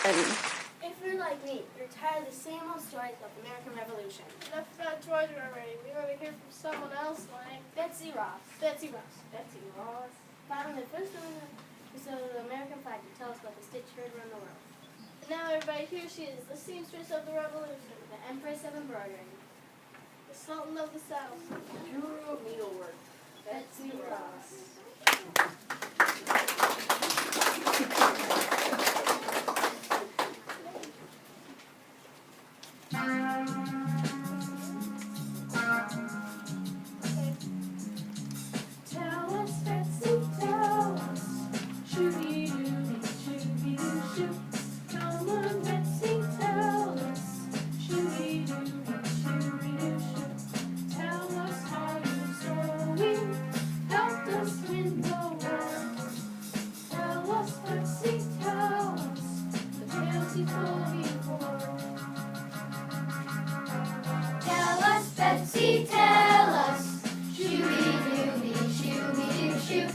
If you're like me, you're tired of the same old stories about the American Revolution. Enough about Georgia already. We want to hear from someone else like Betsy Ross. Betsy Ross. Betsy Ross found the first woman who sewed the American flag to tell us about the stitch heard around the world. And now everybody, here she is, the seamstress of the revolution, The Empress of Embroidery. the Sultan of the South. Guru of Needlework. Betsy Ross. Tell us, Betsy, tell us. Shooby-dooby-shooby-doo-shoo. Come on, Betsy, tell us. Shooby-dooby-shooby-doo-shoo. Tell us how your sewing helped us win the war. Tell us, Betsy, tell us the tales you told before. Tell us, Betsy, tell us. Shooby-dooby-shooby-doo-shoo.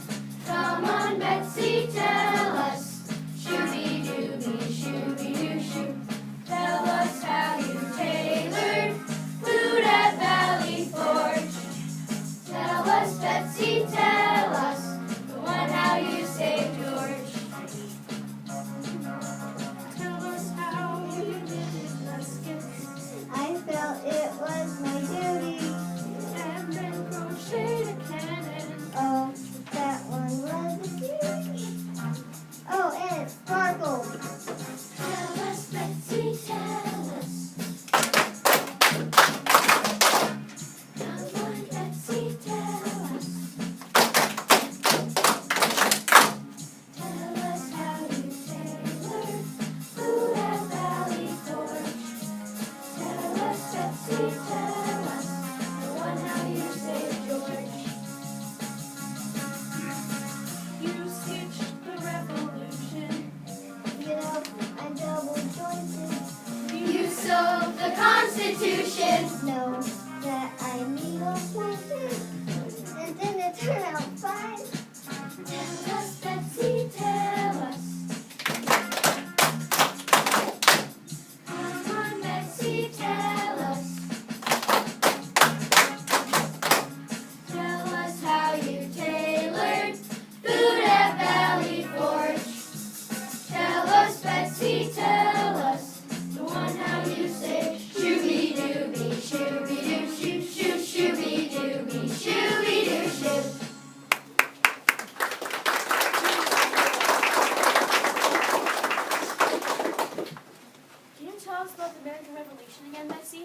Come on, Betsy, tell us. Shooby-dooby-shooby-doo-shoo. Tell us how you tailored food at Valley Forge. Tell us, Betsy, tell us the one how you saved George. Tell us how you knitted muskets. I felt it was my duty. And then crocheted a cannon. Oh, that one was a beauty. Oh, and it sparkled. Tell us, Betsy, tell us. Come on, Betsy, tell us. Tell us how you tailored food at Valley Forge. Tell us, Betsy, tell us the one how you saved George. You stitched the revolution. You know, I double jointed. You sewed the Constitution. Know that I needle pointed. And didn't it turn out fine? Tell us, Betsy, tell us. Come on, Betsy, tell us. Tell us how you tailored food at Valley Forge. Tell us, Betsy, tell us the one how you say shooby-dooby, shooby-doo-shoo, shoo, shooby-dooby, shooby-doo-shoo. Can you tell us about the American Revolution again, Betsy?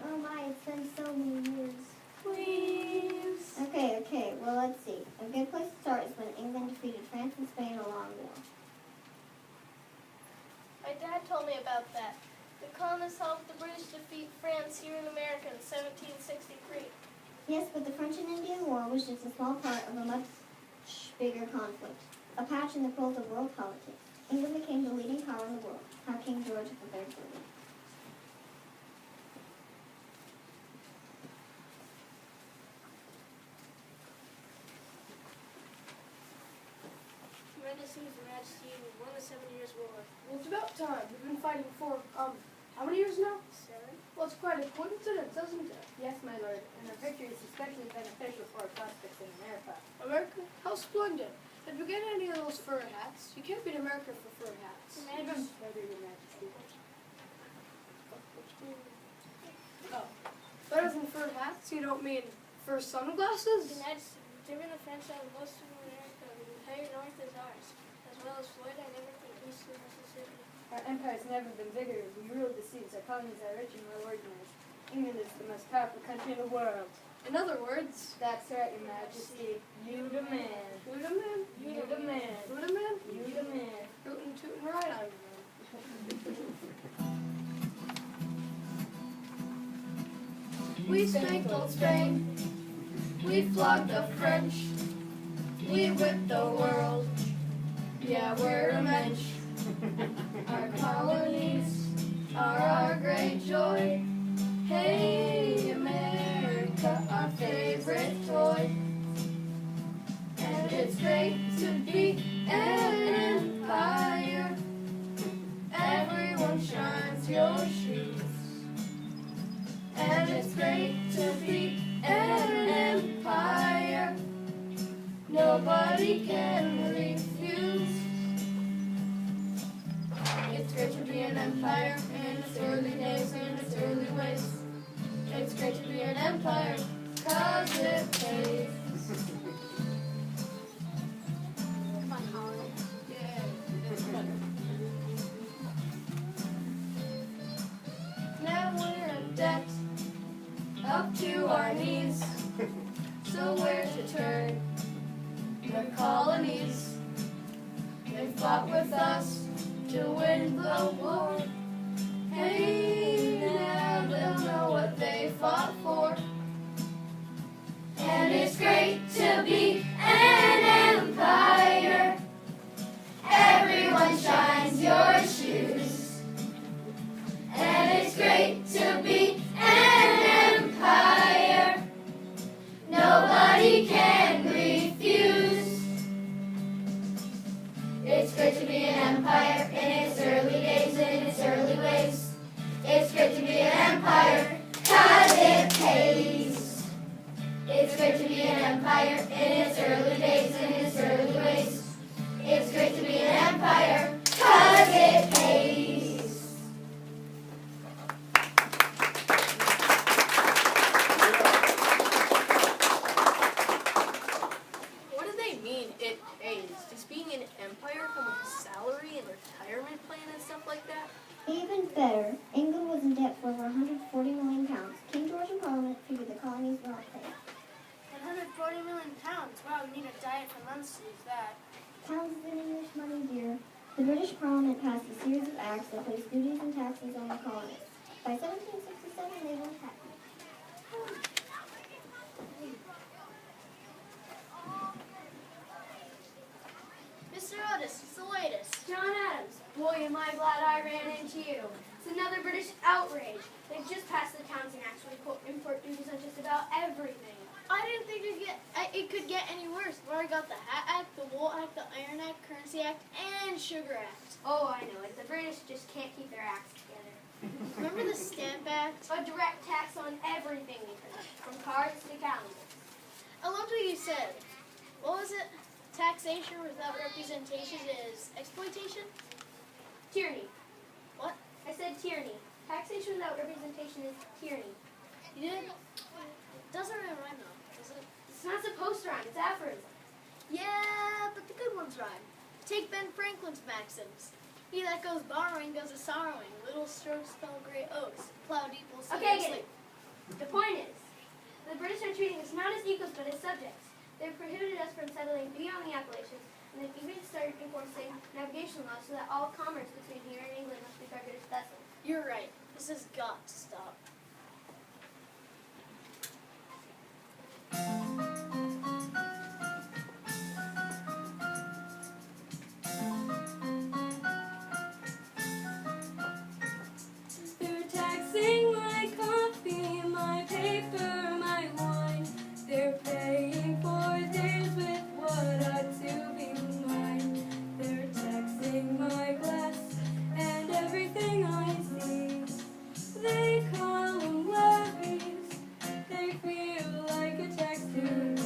Oh my, it's been so many years. Please. Okay, well let's see. A good place to start is when England defeated France and Spain in a long war. My dad told me about that. The colonists helped the British defeat France here in America in 1763. Yes, but the French and Indian War was just a small part of a much bigger conflict, a patch in the quilt of world politics. England became the leading power in the world. How King George III proved it. Medicine's Majesty won the 7 Years' War. Well, it's about time. We've been fighting for, how many years now? 7. Well, it's quite a coincidence, isn't it? Yes, my lord, and our victory is especially beneficial for our prospects in America. America? How splendid. Did you get any of those fur hats? You can't beat America for fur hats. Even better, your majesty. Oh. Better than fur hats? You don't mean fur sunglasses? Your Majesty, given the French out most of America, the entire north is ours, as well as Florida and everything east of Mississippi. Our empire has never been bigger. We rule the seas. Our colonies are rich and well organized. England is the most powerful country in the world. In other words, That's right, your majesty. You the man. who the man? You the man. Who the man? You the man. Rootin' tootin' right on you, man. We spanked old Spain. We flogged the French. We whipped the world. Yeah, we're a mensch. Our colonies are our great joy. Hey, America, our favorite toy. And it's great to be an empire nobody can refuse. It's great to be an empire in its early days, in its early ways. It's great to be an empire, 'cause it pays. Now we're in debt, up to our knees. So where to turn? The colonies. They fought with us to win the war. Hey, now they'll know what they fought for. And it's great to be an empire. Everyone shines your shoes. And it's great to be an empire. Nobody can refuse. It's great to be an empire in its early days, in its early ways. It's great to be an empire, 'cause it pays. It's great to be an empire in its early days, in its early ways. It's great to be an empire, 'cause it pays. What do they mean, it pays? Does being an empire come with a salary and retirement plan and stuff like that? Even better, England was in debt for over 140 million pounds. King George and Parliament figured the colonies were not paid. 140 million pounds. Wow, we need a diet for months to use that. Pounds is in English money, dear. The British Parliament passed a series of acts that placed duties and taxes on the colonies. By 1767, they were happy. Mr. Otis, it's the latest. John Adams, boy am I glad I ran into you. It's another British outrage. They've just passed the Townsend Act to import duties on just about everything. I didn't think it could get any worse. We already got the Hat Act, the Wool Act, the Iron Act, Currency Act, and Sugar Act. Oh, I know it. The British just can't keep their acts together. Remember the Stamp Act? A direct tax on everything we produce, from cards to calendars. I loved what you said. What was it? Taxation without representation is exploitation? Tyranny. What? I said tyranny. Taxation without representation is tyranny. You did? It doesn't really rhyme though, does it? It's not supposed to rhyme. It's aphorism. Yeah, but the good ones rhyme. Take Ben Franklin's maxims. He that goes borrowing goes a sorrowing. Little strokes spell great oaks. Plow deep will see Okay, and get sleep. it. The point is, the British are treating us not as equals but as subjects. They've prohibited us from settling beyond the Appalachians, and they've even started enforcing navigation laws so that all commerce between here and England must be by British vessels. You're right. This has got to stop. They're taxing my coffee, my paper, my wine. They're paying for theirs with what ought to be mine. They're taxing my glass and everything I see. They call them levies. They feel like a tax to me.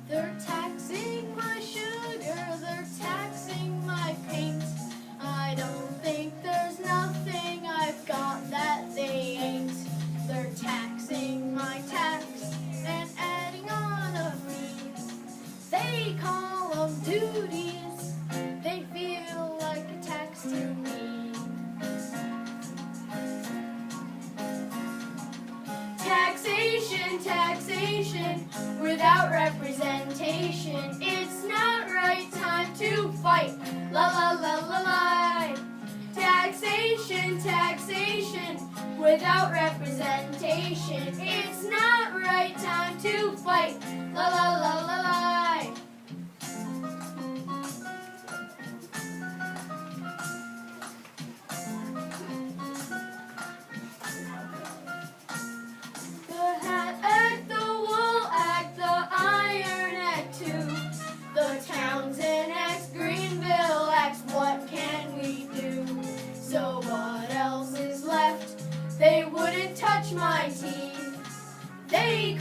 They're taxing my sugar, they're taxing my paint. I don't think there's nothing I've got that they ain't. They're taxing my tax and adding on a fee. They call them duties, they feel like a tax to me. Taxation, taxation, without representation. It's not right time to fight. La la la la la. Taxation, taxation, without representation. It's not right time to fight. La la la la la. The Hat Act, the Wool Act, the Iron Act too. The Townsend Act, Greenville Act, what can we do? So what else is left? They wouldn't touch my teeth. They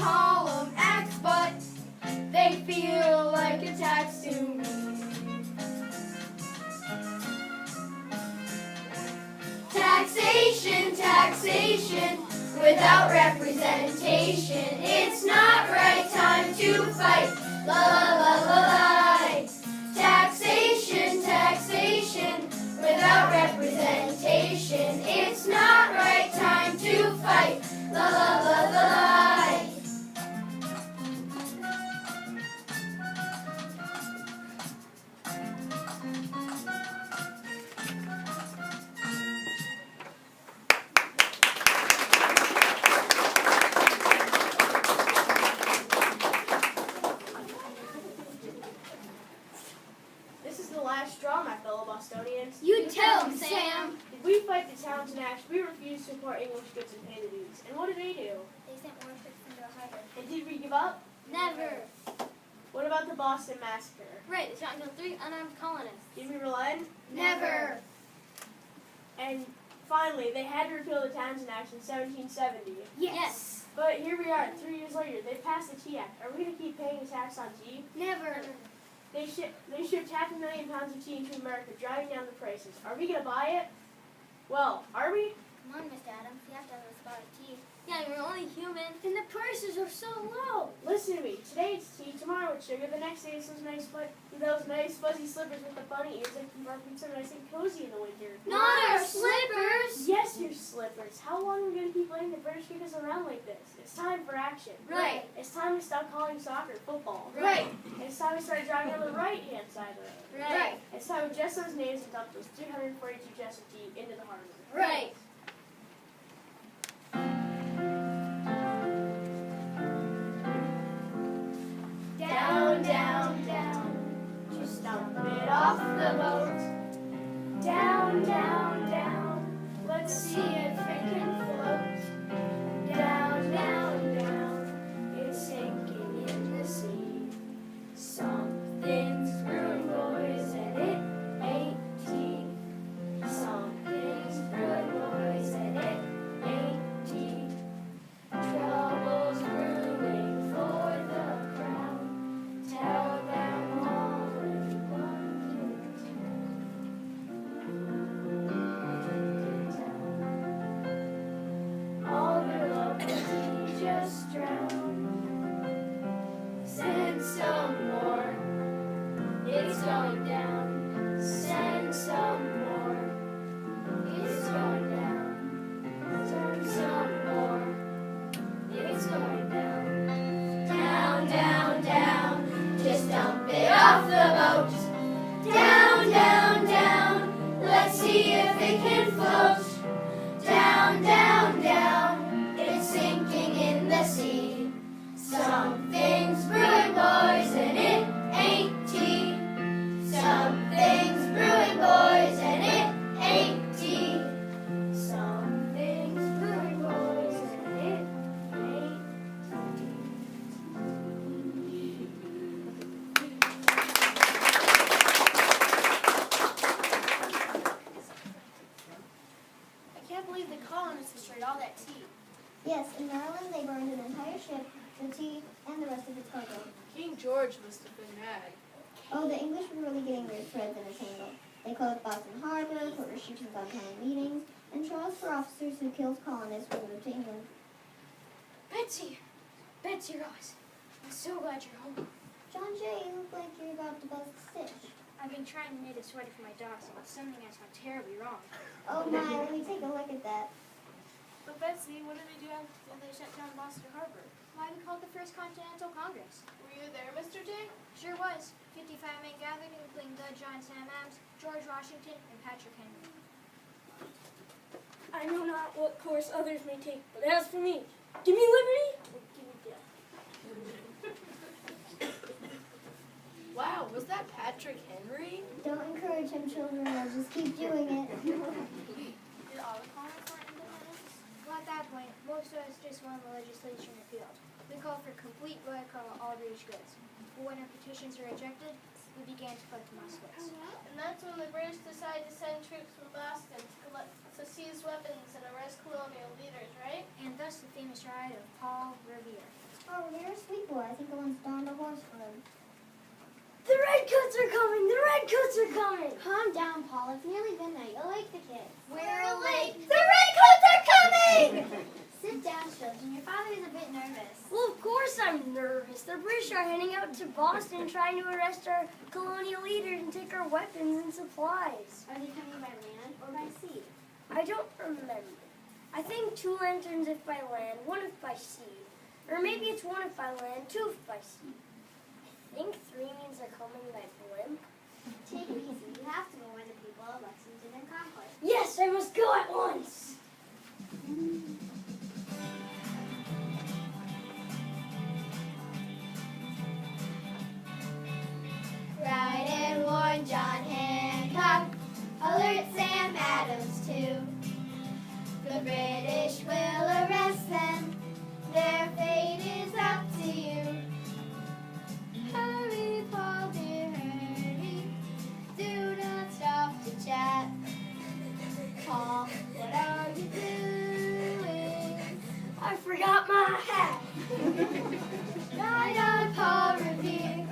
Taxation, taxation, without representation. It's not right time to fight. La la la la la. Taxation, taxation, without representation. It's not right time to fight. La la la la la. This is the last straw, my fellow Bostonians. You tell him, Sam. Did we fight the Townsend Act? We refused to import English goods and pay the dues. And what did they do? They sent more ships into the harbor. And did we give up? Never. What about the Boston Massacre? Right, they shot and killed 3 unarmed colonists. Did we relent? Never. And finally, they had to repeal the Townsend Act in 1770. Yes. But here we are, 3 years later. They passed the Tea Act. Are we going to keep paying a tax on tea? Never. They shipped 500,000 pounds of tea into America, driving down the prices. Are we going to buy it? Well, are we? Come on, Mr. Adams. You have to have a spot of tea. Yeah, you're only human. And the prices are so low. Listen to me. Today it's tea, tomorrow it's sugar, the next day it's those nice fuzzy slippers with the bunny ears that keep our feet so nice and cozy in the winter. Not our slippers. Yes, your slippers. How long are we going to keep letting the British kick us around like this? It's time for action. Right. It's time to stop calling soccer football. Right. It's time to start driving on the right-hand side of the road. Right. It's time to adjust those names and dump those 342 chests of tea into the harbor. Right. Down, down, down, just dump it off the boat. Down, down, down, let's see if it can float. Down, down, down, it's sinking in the sea. Something's brewing, boys, and it ain't tea. Something's brewing, boys, and it ain't tea. Trouble's brewing for the crown. Tell them all in one town. All your love and tea just drown. Send some more. It's going down. Send some more. It's going down. Send some more. It's going down. Down, down, down. Just dump it off the boat. Down, down, down. Let's see if it can float. Down, down, down. It's sinking in the sea. Something's brewing, boys, and it ain't tea. Something's brewing, boys, and it ain't tea. Something's brewing, boys, and it ain't I can't believe the colonists destroyed all that tea. Yes, in Maryland they burned an entire ship, the tea, and the rest of its cargo. King George must have been mad. Oh, the English were really getting their threads in a tangle. They closed Boston Harbor, put restrictions on town meetings, and trials for officers who killed colonists were moved to England. Betsy! Betsy Ross, I'm so glad you're home. John Jay, you look like you're about to bust a stitch. I've been trying to knit a sweater for my dogs, and it's something I found terribly wrong. Oh my, let me take a look at that. But Betsy, what did they do after they shut down Boston Harbor? Why, we called the First Continental Congress. Were you there, Mr. J? Sure was. 55 men gathered, including the John Sam Adams, George Washington, and Patrick Henry. I know not what course others may take, but as for me, give me liberty or give me death. Wow, was that Patrick Henry? Don't encourage him, children, or just keep doing it. Did all the colonists want independence? Well, at that point, most of us just wanted the legislation repealed. We called for complete boycott of all British goods. But when our petitions were rejected, we began to fight the Muscovites. And that's when the British decided to send troops from Boston to seize weapons and arrest colonial leaders, right? And thus the famous riot of Paul Revere. Oh, you're a sweet boy. I think I once donned a horse for him. The redcoats are coming! The redcoats are coming! Calm down, Paul. It's nearly midnight. You'll wake the kids. We're late. The redcoats are coming! Sit down, children. Your father is a bit nervous. Well, of course I'm nervous. The British are heading out to Boston trying to arrest our colonial leaders and take our weapons and supplies. Are they coming by land or by sea? I don't remember. I think 2 lanterns if by land, 1 if by sea. Or maybe it's 1 if by land, 2 if by sea. I think 3 means they're coming by blimp. Take it easy. You have to go warn the people of Lexington and Concord. Yes, I must go at once! Ride and warn John Hancock, alert Sam Adams too. The British will arrest them, their fate is up to you. Hurry, Paul dear, hurry, do not stop to chat. Paul, what are you doing? I forgot my hat! Ride on, Paul Revere.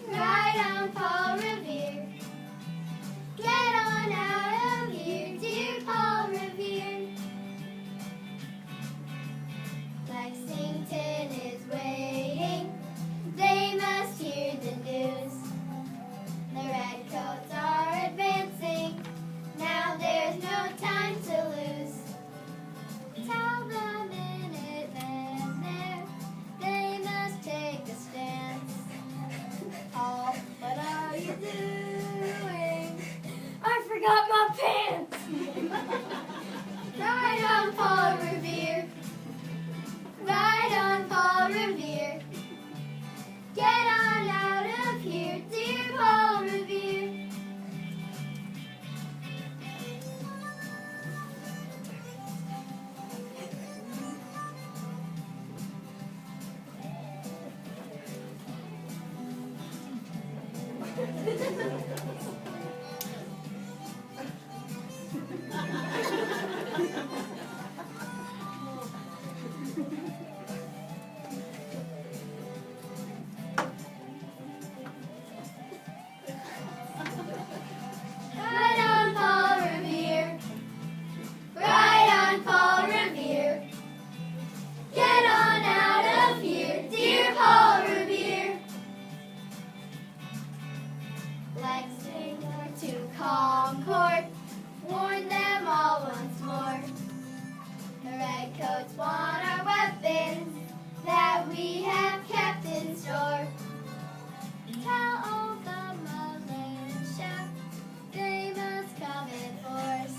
Ride on, Paul Revere. Get on out of here, dear Paul Revere. Lexington is waiting. They must hear the news. The redcoats are advancing. Now there's no time to lose. Tell the Minutemen there they must take a stance. Paul, what are you doing? I forgot my pants! Ride on, Paul Revere. Ride on, Paul Revere. Get on out of here, dear Paul Revere. Ride on, Paul Revere. Ride on, Paul Revere. Get on out of here, dear Paul Revere. Lexington to Concord, warn them all once more. The redcoats want our weapons that we have kept in store. Tell all the militia they must come in force.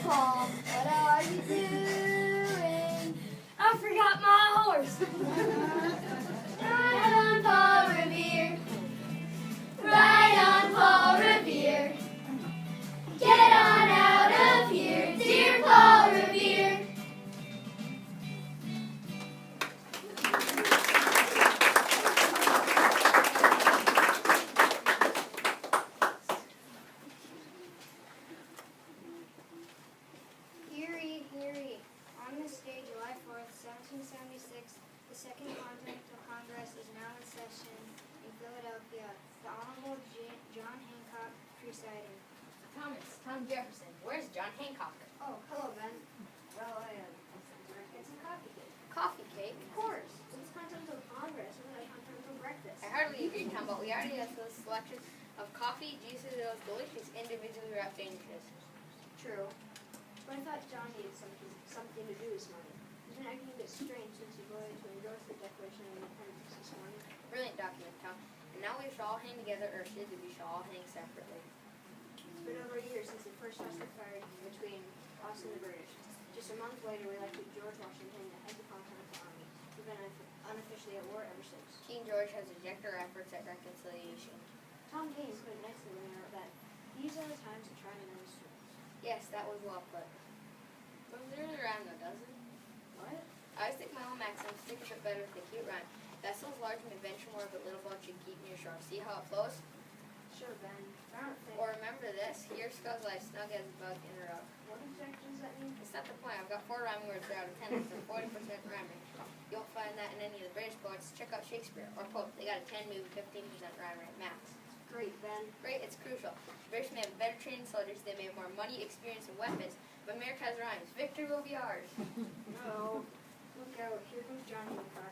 Paul, what are you doing? I forgot my horse! Ride on, Paul Revere. Ride on, Paul Revere. Get on out of here, dear Paul Revere. Hear ye. On this day, July 4th, 1776, the Second Continental Congress is now in session in Philadelphia. The Honorable John Hancock presiding. Tom Jefferson. Where's John Hancock? Oh, hello, Ben. Well, it's a coffee cake. Coffee cake? Of course. It's Continental Congress. We're going to Continental breakfast. I hardly agree, Tom, but we already have the selection of coffee, juices, and those delicious individually wrapped sandwiches. True. But I thought John needed something to do this morning. He's been acting a bit strange since he voted to endorse the Declaration of Independence this morning. Brilliant document, Tom. And now we shall all hang together, or should we shall all hang separately. It's been over a year since the first shots were fired between us and the British. Just a month later, we elected George Washington as the Continental Army. We've been unofficially at war ever since. King George has rejected our efforts at reconciliation. Tom Gaines put it nicely when he wrote that these are the times to try and mend strings. Yes, that was well put. But it really rhyme though, doesn't it? What? I always think my own maxims stick a bit better if they cute rhyme. Vessels large may venture more, but little boat should keep near shore. See how it flows? Sure, Ben. I don't think. Or remember this, here skulls lie snug as a bug in a rug. What exactly does that mean? It's not the point. I've got 4 rhyming words there out of 10. It's a 40% rhyming. You won't find that in any of the British poets, check out Shakespeare or Pope. They got a 10 movie, 15% rhyme rate max. Great, Ben. Right? It's crucial. The British may have better trained soldiers, they may have more money, experience, and weapons, but America has rhymes. Victory will be ours. No. Look out. Here comes Johnny in the car.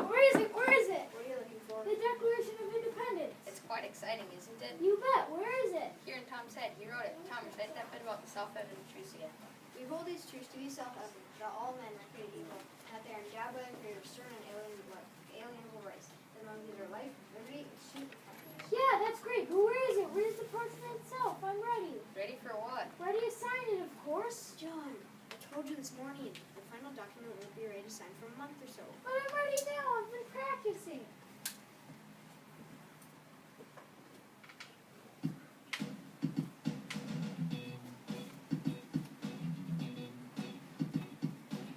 Where is it? Where is it? What are you looking for? The Declaration of Independence. It's quite exciting, isn't it? You bet. Where is it? Here in Tom's head, he wrote it. Tom, recite that bit about the self-evident truths again. We hold these truths to be self-evident, that all men are created equal, and that they are endowed by the Creator with certain inalienable rights. Among these are life, liberty, pursuit, and happiness. Yeah, that's great. But where is it? Where's the parchment itself? I'm ready. Ready for what? Ready to sign it, of course. John, I told you this morning, the final document won't be ready to sign for a month or so. But I'm ready now. I've been practicing.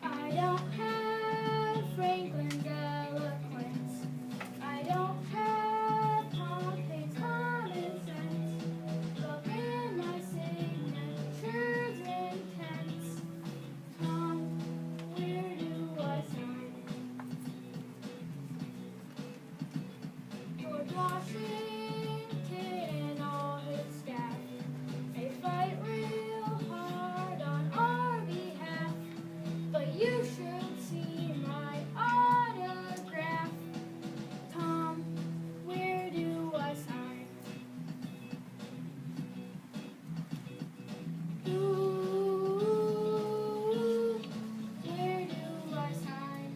I don't have Franklin's eloquence. I don't have Pompey's common sense. But in my signature's intense, Tom, where do I sign? George Washington and all his staff, they fight real hard on our behalf. But you should see my autograph. Tom, where do I sign? Ooh, where do I sign?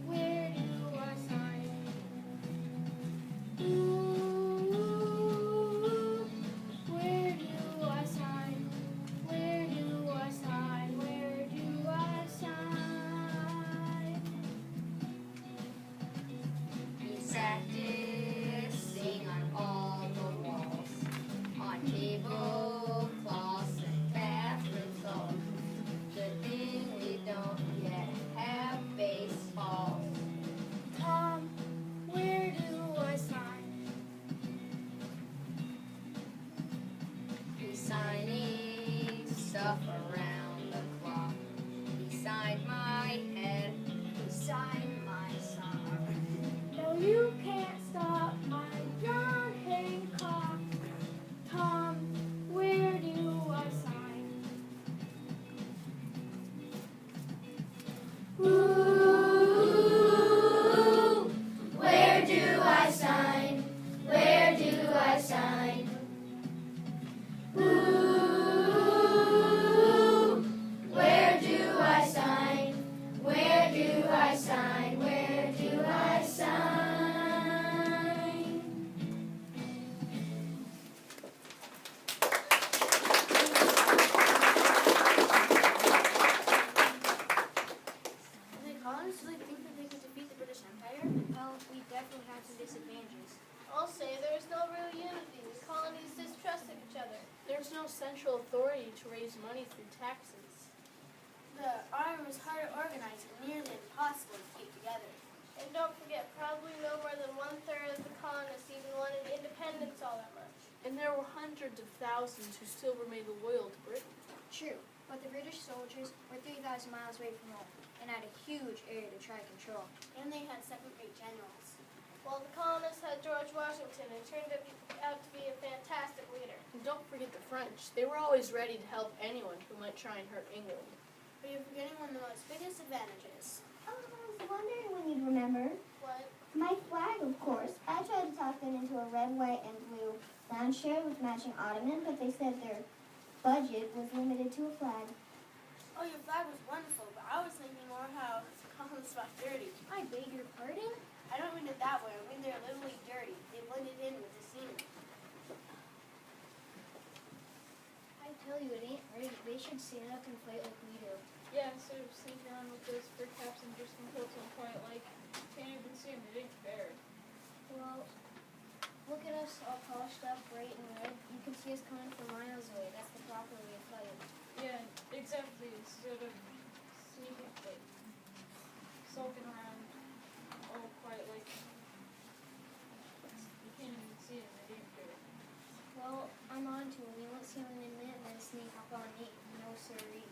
Where do I sign? Ooh, where do I sign? Where do I sign? Where do I sign? He's practicing on all the walls, on tablecloths and bathroom stalls. Good thing we don't yet have baseball. Tom, where do I sign? He's signing stuff around the clock. He signed my head. He signed my song. No, you can't stop my John Hancock. Tom, where do I sign? Ooh, where do I sign? Where do I sign? Ooh, where do I sign? Where do I sign? Where do I sign? The colonists really think that they could defeat the British Empire? Well, we definitely have some disadvantages. I'll say there's no real unity. The colonies distrusted each other. There's no central authority to raise money through taxes. The army was hard to organize and nearly impossible to keep together. And don't forget, probably no more than 1/3 of the colonists even wanted independence all that much. And there were hundreds of thousands who still remained loyal to Britain. True, but the British soldiers were 3,000 miles away from home and had a huge area to try to control. And they had second-rate generals. While the colonists had George Washington and turned out to be a fantastic leader. And don't forget the French. They were always ready to help anyone who might try and hurt England. But you're forgetting one of the most biggest advantages. Oh, I was wondering when you'd remember. What? My flag, of course. I tried to talk them into a red, white, and blue lounge chair with matching ottoman, but they said their budget was limited to a flag. Oh, your flag was wonderful, but I was thinking more how the colonists fought dirty. I beg your pardon? I don't mean it that way. I mean they're literally dirty. They blended in with the scenery. I tell you, it ain't right. They should stand up and fight like we do. Yeah, instead of sneaking around with those fur caps and just coats on quiet like, can't even see them. It ain't fair. Well, look at us all polished up, bright and red. You can see us coming from miles away. That's the proper way of fighting. Yeah, exactly. Instead of sneaking, like, sulking around all quiet like, you can't even see them. It ain't fair. Well, I'm on to him. You won't see him in a minute and then sneak up on me. No, sirree.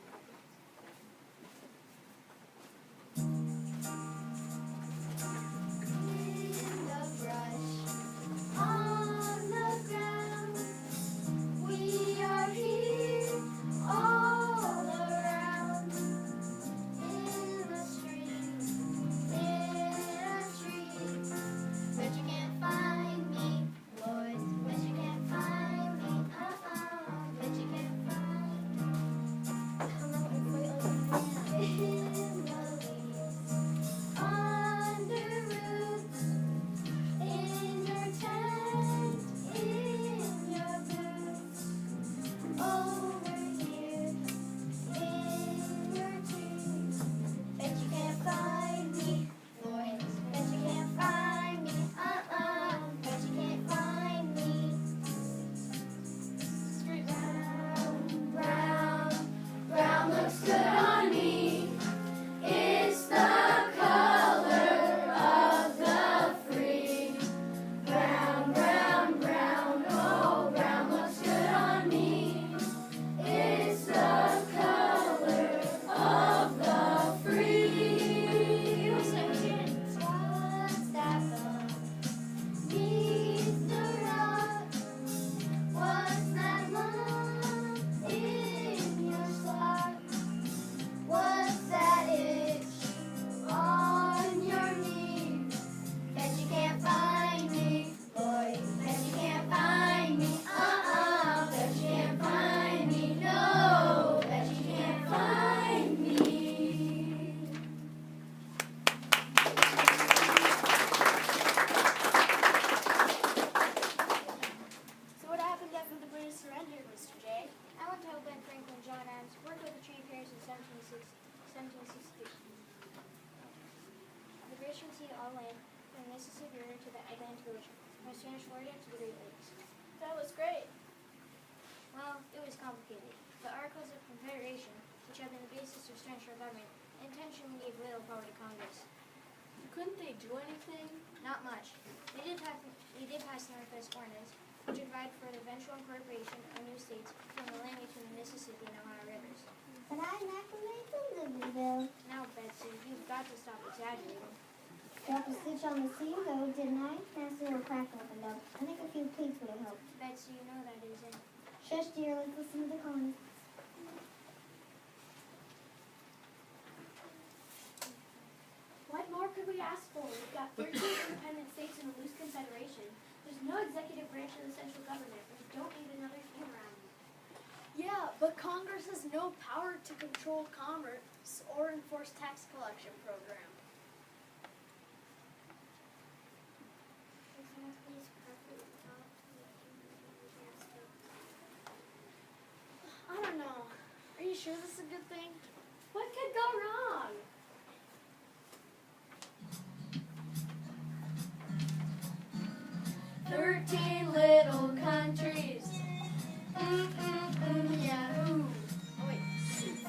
all land from the Mississippi River to the Atlantic Ocean, from Spanish Florida to the Great Lakes. That was great. Well, it was complicated. The Articles of Confederation, which have been the basis of central government, intentionally gave little power to Congress. Couldn't they do anything? Not much. They did pass the Northwest Ordinance, which provided for the eventual incorporation of new states from the land between the Mississippi and Ohio rivers. But I never made the bill. Now, Betsy, you've got to stop exaggerating. Dropped a stitch on the seam, though, didn't I? Nice little crack opened up. I think a few pleats would have helped. Betsy, you know that isn't. Shush, dear, let's listen to the cons. What more could we ask for? We've got 13 independent states and a loose confederation. There's no executive branch of the central government. We don't need another king around. Yeah, but Congress has no power to control commerce or enforce tax collection program. I don't know. Are you sure this is a good thing? What could go wrong? Little countries. Yahoo. Oh wait.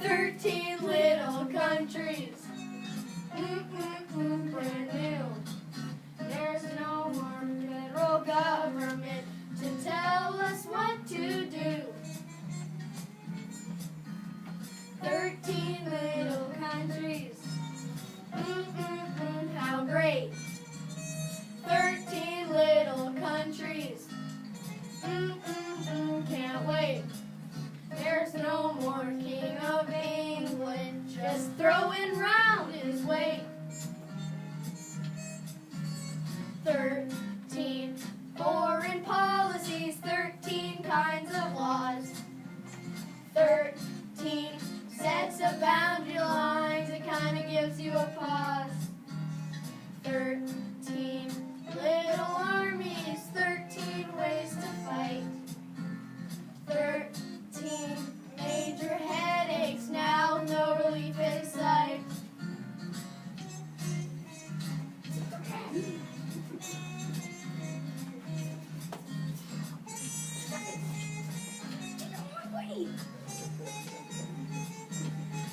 13 little countries. Brand new. There's no more federal government to tell us what to do. 13 little countries. How great. 13 little countries. Can't wait. There's no more King of England just throwing round his weight. 13 foreign policies, 13 kinds of laws. 13 sets of boundary lines, it kind of gives you a pause. 13 little armies, 13 ways to fight. 13 major headaches, now no relief in sight.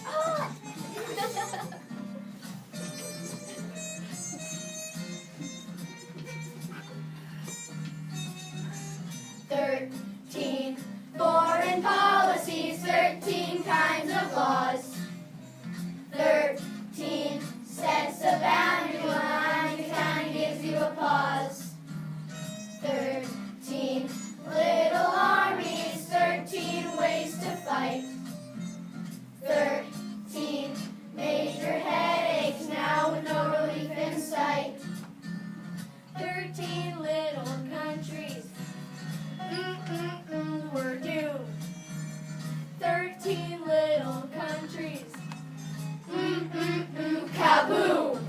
Ah! 13 foreign policies, 13 kinds of laws. 13 sets of boundary lines, it kind of gives you a pause. 13 little armies, 13 ways to fight. 13 major headaches, now with no relief in sight. 13 little countries. We're doomed. 13 little countries. Kaboom!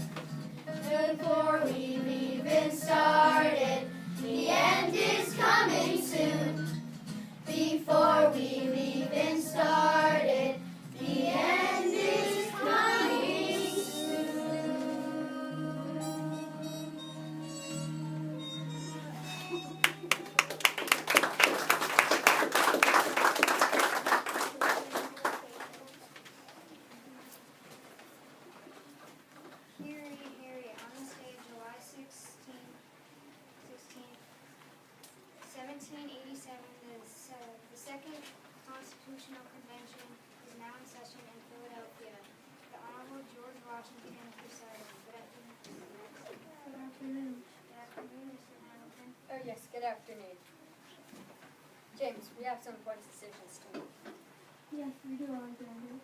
Before we've even started, the end is coming soon. Before we've even started, the end is coming soon. Harry, on the stage, July 1787, the Second Constitutional Convention is now in session in Philadelphia. The Honorable George Washington presiding. Good afternoon. Good afternoon, Mr. Hamilton. Oh yes, good afternoon. James, we have some important decisions to make. Yes, we do, Alexander.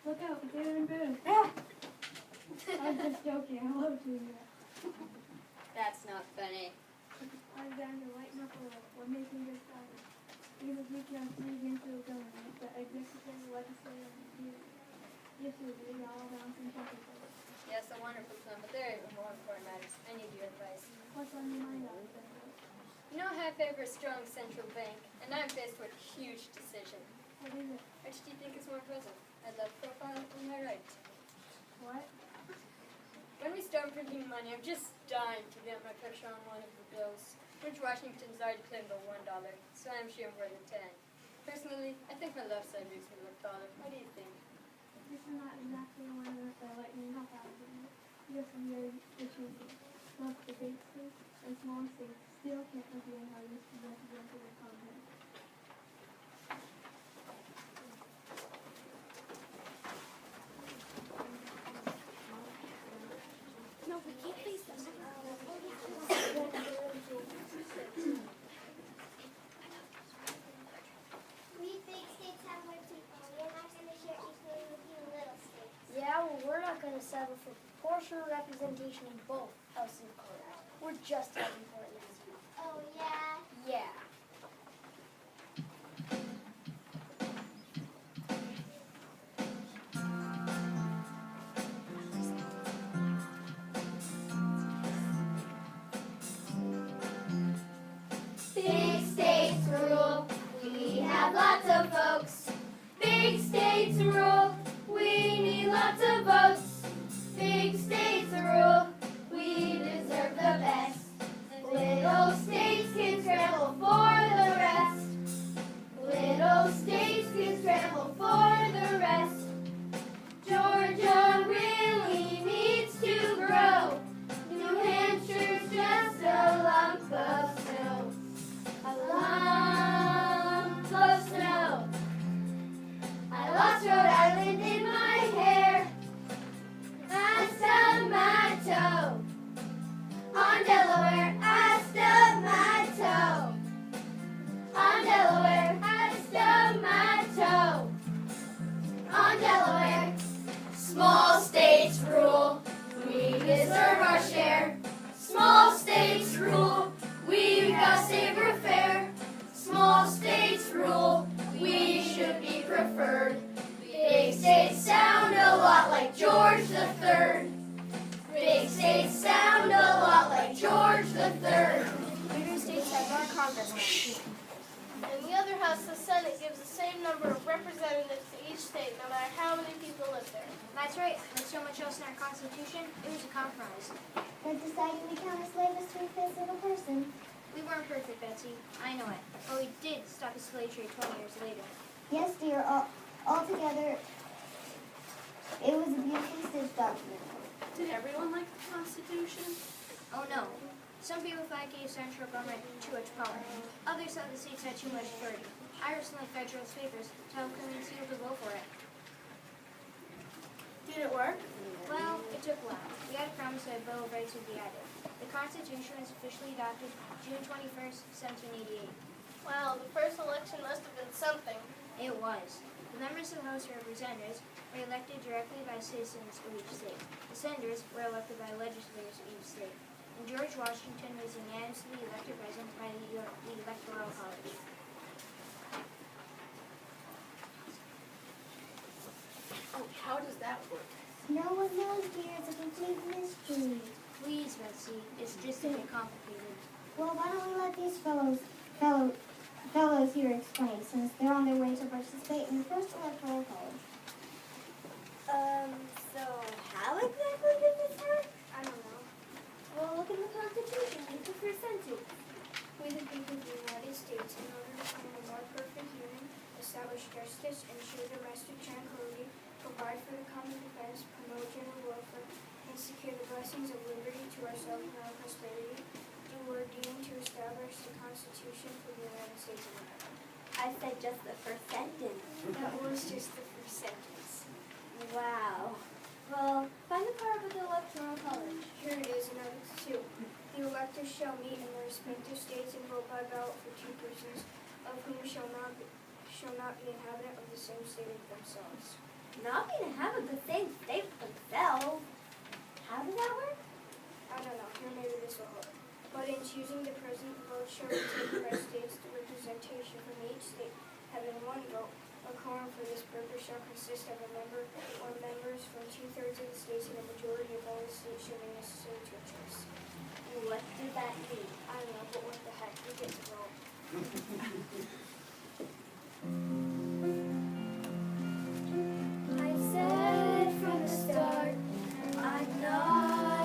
Look out, they're in bed. I'm just joking, I love doing that. That's not funny. Alexander, lighten up a little. We're making good progress. We have weekly on three branches of government, the executive, legislative, and judiciary. Yes, we do, all balancing check each other. Yes, a wonderful plan, but there are more important matters. I need your advice. What's on your mind, Alexander? You know how I favor a strong central bank, and I'm faced with a huge decision. What is it? Which do you think is more present? I'd love profile or my right? What? When we start printing money, I'm just dying to get my picture on one of the bills. George Washington's already claimed the $1, so I'm shooting for the 10. Personally, I think my left side makes me look taller. What do you think? Isn't that exactly the one that the lightning help out of? Yes, I'm very issues. Both the big states and small states still can't agree on how this is represented in Congress. No, we can't face this. We big states have more people. We're not going to share equally with you little states. Yeah, well, we're not going to settle for proportional representation in both House and Congress. We're just as important as you. Oh, yeah? Yeah. Big states rule, we have lots of folks. Big states rule, we need lots of votes. Big states rule, we deserve the best. Little states can scramble for the rest. Little states can scramble for the rest. Georgia really needs to grow. New Hampshire's just a lump of snow. A lump of snow. I lost Rhode Island in my hair. I stubbed my toe. On Delaware, I stubbed my toe. On Delaware, I stubbed my toe. On Delaware. Small states rule, we deserve our share. Small states rule, we've got safer fare. Small states rule, we should be preferred. Big states sound a lot like George III. Big states sound a lot like George III. Bigger states have more congressmen. And the other house, the Senate, gives the same number of representatives to each state, no matter how many people live there. That's right. Like so much else in our Constitution, it was a compromise. But deciding to count a slave as 3/5 of a person. We weren't perfect, Betsy. I know it. But we did stop the slave trade 20 years later. Yes, dear, altogether, it was a beautifully stitched document. Did everyone like the Constitution? Oh, no. Some people thought it gave central government too much power. Others thought the states had too much authority. I personally Federalist papers to help convince people to vote for it. Did it work? Well, it took a while. We had a promise that a Bill of Rights would be added. The Constitution was officially adopted June 21st, 1788. Wow, the first election must have been something. It was. The members of the House of Representatives were elected directly by citizens of each state. The senators were elected by legislators of each state. And George Washington was unanimously elected president by the Electoral College. Oh, how does that work? No one knows, dear. It's a complete mystery. Please, Betsy, it's just a bit complicated. Well, why don't we let these fellows here explain, since they're on their way to participate in the first electoral college. So how exactly did this work? I don't know. Well, look in the Constitution. Read the first sentence. We the people of the United States, in order to form a more perfect union, establish justice, ensure domestic tranquility, provide for the common defense, promote general welfare, and secure the blessings of liberty to ourselves and our prosperity, do ordain to establish the Constitution for the United States of America. I said just the first sentence. That was just the first sentence. Wow. Well, find the part with the Electoral College. Here it is in Article 2. The electors shall meet in their respective states and vote by ballot for two persons, of whom shall not be inhabitant of the same state as themselves. Not being have a good thing state for themselves. How does that work? I don't know, here maybe this will help. But in choosing the president, votes shall be taken by states the representation from each state having one vote. A quorum for this purpose shall consist of a member or members from 2/3 of the states, and a majority of all the states shall be necessary to a choice. What does that mean? I don't know, but what the heck, we get to vote. I said from the start, I'm not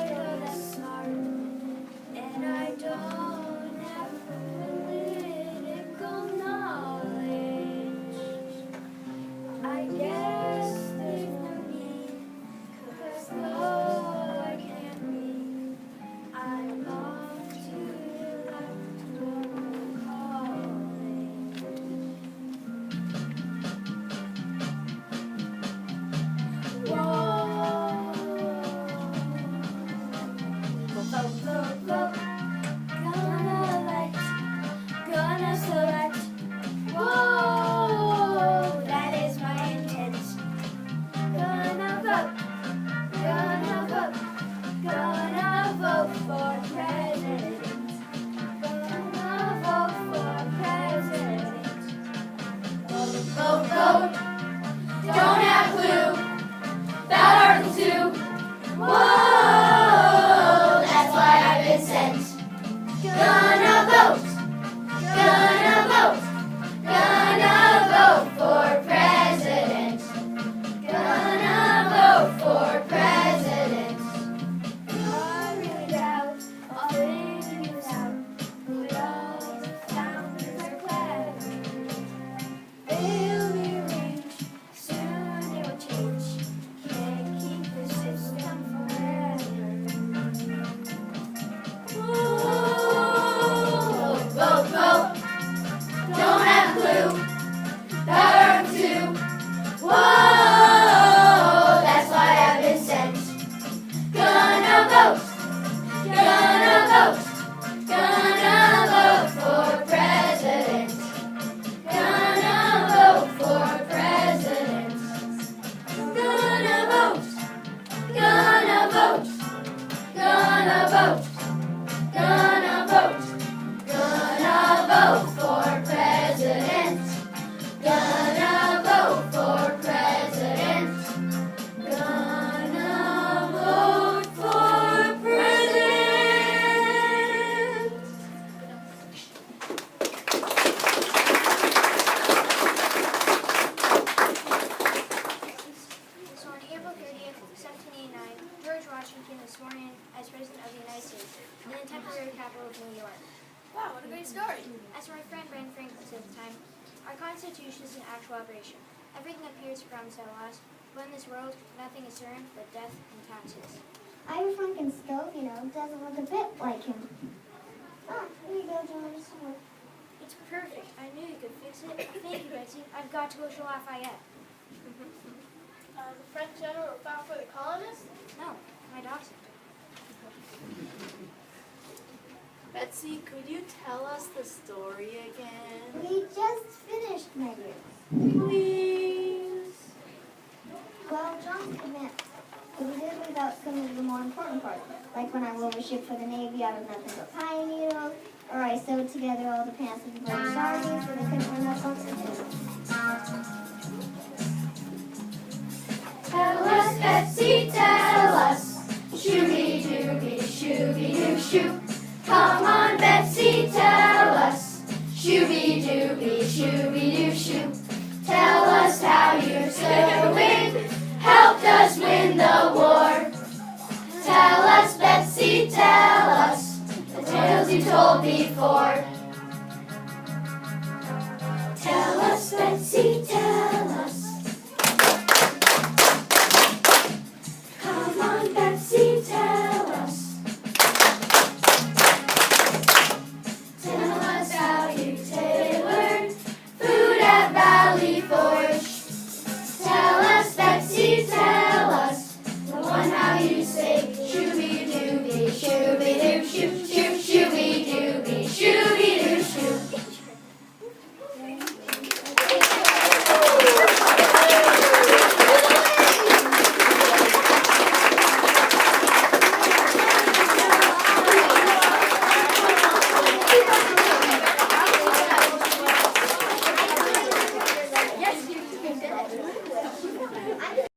library capital of New York. Wow, what a great story. As my friend Ben Fink said at the time, our Constitution is an actual operation. Everything appears to promise at last, but in this world, nothing is certain but death and taxes. I have a Franken stove, doesn't look a bit like him. Ah, here you go, George. It's perfect. I knew you could fix it. Thank you, Betsy. I've got to go to Lafayette. The French general fought for the colonists? No, my dachshund. Betsy, could you tell us the story again? We just finished, my dear. Please. Well, John's advanced. But we did leave out some of the more important parts, like when I wove a ship for the Navy out of nothing but pine needles, or I sewed together all the pants of the British armies so they couldn't run up on Tell us, Betsy, tell us. Shooby-dooby-shooby-doo-shoo. Come on, Betsy, tell us. Shooby-dooby-shooby-doo-shoo. Tell us how your sewing helped us win the war. Tell us, Betsy, tell us the tales you told before. Tell us, Betsy, tell us.